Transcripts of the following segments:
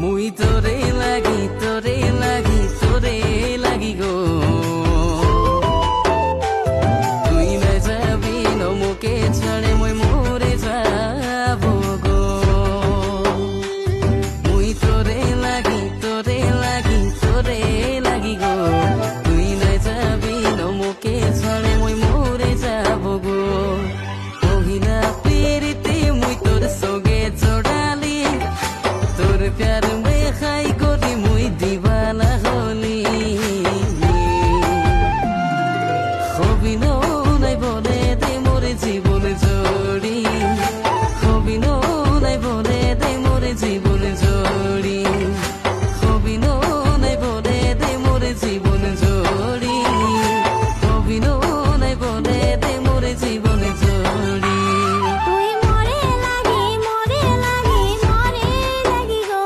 মুই তোরে লাগি তোরে লাগি তোরে লাগি গো তুই না যাবি নমুকে ছাড়ে মই মরে যাব গো মুই তোরে লাগি তোরে লাগি তোরে লাগি গো তুই না যাবি নমুকে ছাড়ে মই মরে যাব গো কহিলা পেরিতে মুই তোর সঙ্গে জড়ালি তোর প্যার মে খাই করি মুই দিবানা হলি হবি নাই বলে দে মোরে জীবন জড়ি হবি নাই বলে দে মোরে জীবন জড়ি হবি নাই বলে দে মোরে জীবন জড়ি হবি নাই বলে দে মোরে জীবন জড়ি তুই মরে লাগি মরে লাগি মরে লাগি গো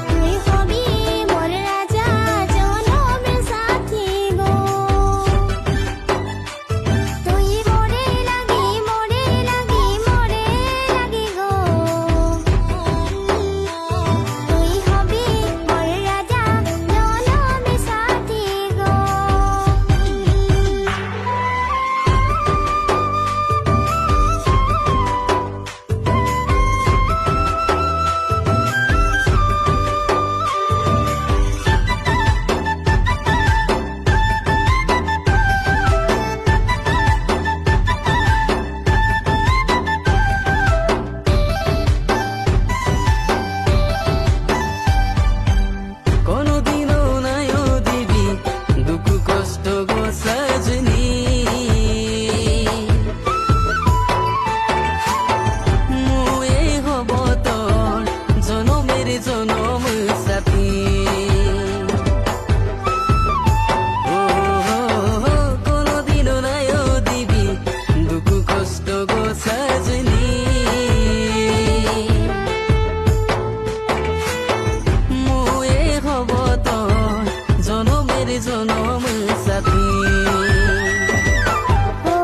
তুই হবি মোর রাজা জনমের সাথী গো তুই মরে লাগি মরে লাগি মরে লাগি গো তুই হবি মোর রাজা জনমের সাথী গো কোনদিনও নাইও দিবি দুঃখ কষ্ট গো সজনী মুয়ে হব তোর জনমের জনম সাথী ও কোনদিনও নাইও দিবি দুঃখ কষ্ট গো সজনী মুয়ে হব তোর জনমের জনম সাথী ও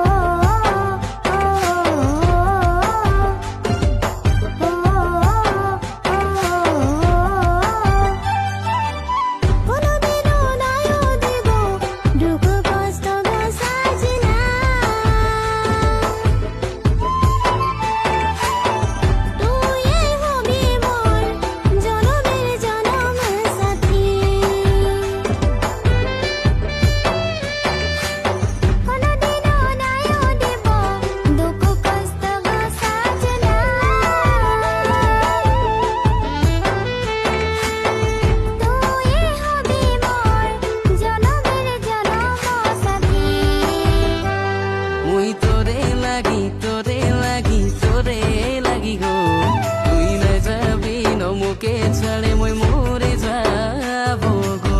কোনদিনও নাইও দিব দুঃখ কষ্ট গো সাজনা তুই হবি মোর জনমের জনম সাথী কোনদিনও নাইও দিব দুঃখ কষ্ট গো সাজনা তুই হবি মোর জনমের জনম সাথী মুই তোরে লাগি তোরে লাগি তোরে লাগি গো তুই না যাবি নমুকে ছাড়ে মই মরে যাব গো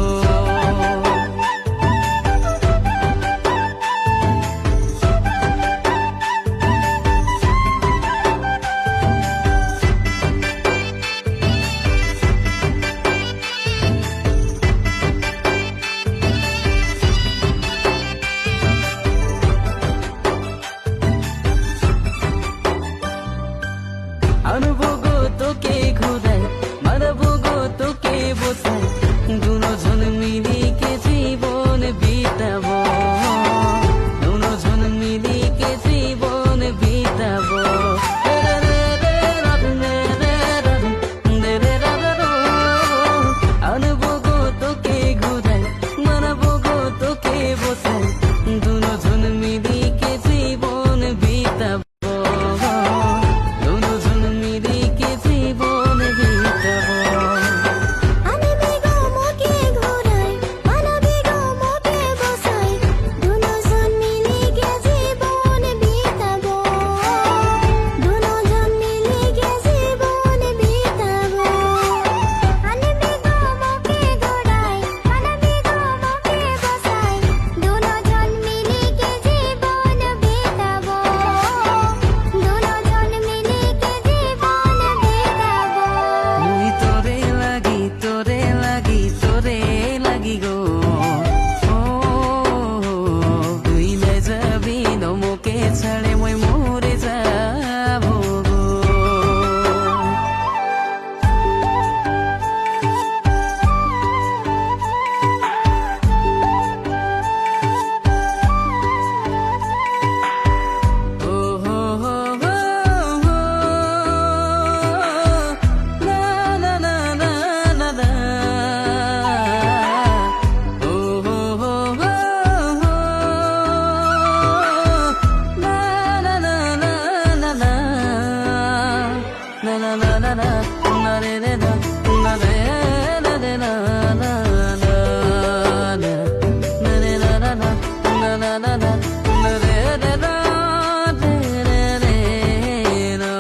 আনবো গো তোকে ঘুরাই মারবো গো তোকে বসাই দুজন মিলিকে জীবন বিতাবো দুজন মিলিকে জীবন বিতাবো আনবো গো তোকে ঘুরাই মারবো গো তোকে বসাই দুজন মিলিকে জীবন বিতাবো দুজন মিলিকে na na na na na na re re na na re na re na na na na na re na na na na na na na na re re na re re re na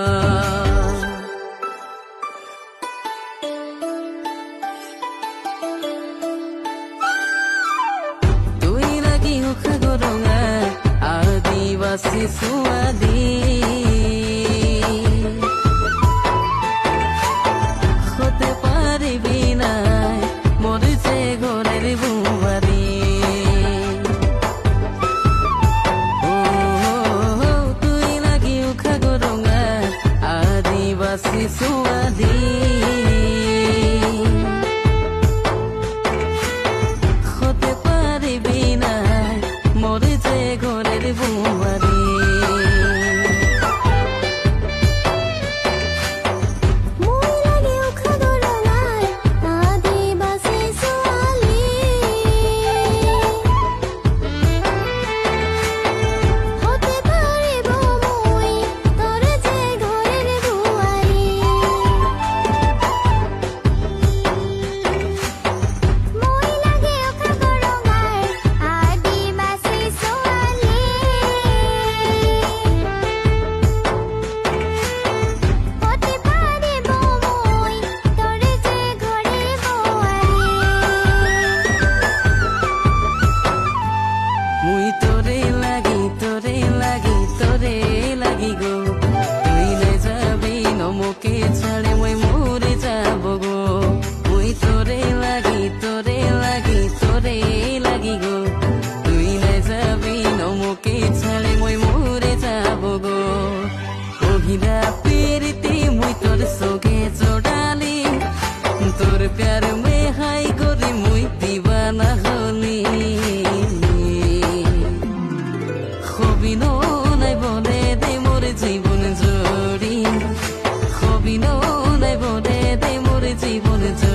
তুই নাকি উখা গরঙা আদিবাসী সুয়াদি হতে পারবি না মরেছে ঘরের বুবারি ও তুই নাকি উখা গরঙা আদিবাসী সুয়াদি হতে পারবি না মরেছে ঘরের বুবারি মই লাগে উখা গরঙার আদিবাসী ছোৱালী হতে পারিব মই তোর যে ঘরের দুয়ারি মই লাগে উখা গরঙার আদিবাসী ছোৱালী হতে পারিব মই তোর যে ঘরের দুয়ারি মুই তোরে লাগি তোরে লাগি গো তুই নাই যাবি নমকে ছাড়ে মই মরে যাব গো মুই তোরে লাগি লাগি গো তুই নাই যাবি নমকে ছাড়ে মই মরে যাব গো কহিলা পিরিতি মুই তোর চোখে জোড়ালি তোর প্যার মে হাই করে মুই দিবানা হলি হবিন নাই বলে দে মোর জীবন জড়ি হবিন নাই বলে দে মোর জীবন জড়ি